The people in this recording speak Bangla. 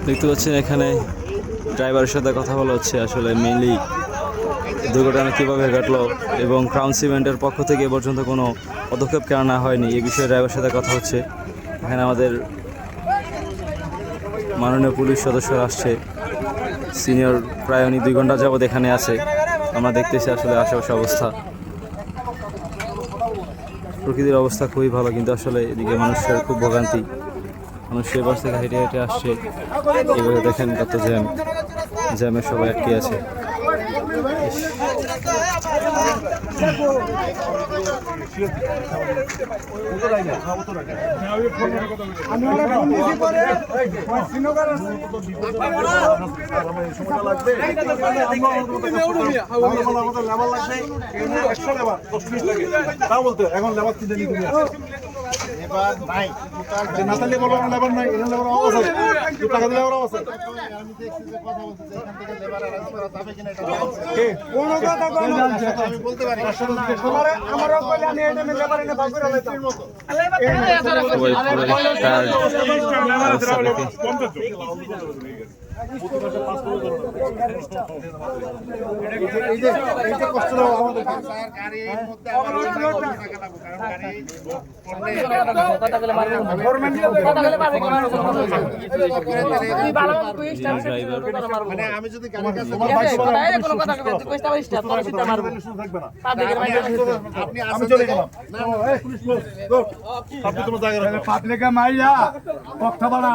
দেখতে পাচ্ছেন এখানে ড্রাইভারের সাথে কথা বলা হচ্ছে আসলে মেইনলি দুর্ঘটনা কীভাবে ঘটলো এবং ক্রাউন সিমেন্টের পক্ষ থেকে এ পর্যন্ত কোনো পদক্ষেপ কেন না হয়নি এই বিষয়ে ড্রাইভারের সাথে কথা হচ্ছে। এখানে আমাদের মাননীয় পুলিশ সদস্যরা আসছে, সিনিয়র প্রায় উনি 2 ঘন্টা যাবৎ এখানে আছে। আমরা দেখতেছি আসলে আশেপাশে অবস্থা, প্রকৃতির অবস্থা খুবই ভালো, কিন্তু আসলে এদিকে মানুষের খুব ভোগান্তি। মানুষ সে বাস থেকে হেঁটে হেঁটে আসছে, এভাবে দেখেন কত জ্যামে সবাই আটকে আছে। এখন লেবার কিনে নিতে লেবার নাই নাতালে বলো লেবার নাই এখানে লেবার অবস্থা আছে টাকা দিলে লেবার অবস্থা আমি দেখছি যে কথা বলছি যে এখান থেকে লেবার অ্যারেঞ্জ করা যাবে কিনা এটা কে কোন কথা কোন আমি বলতে পারি আমারও কইলে আমি এটা লেবার এনে ভাগ করে লইতাম আমি যদি আপনি তোমার জায়গা পাবলিকে মাইয়া কথা বাড়া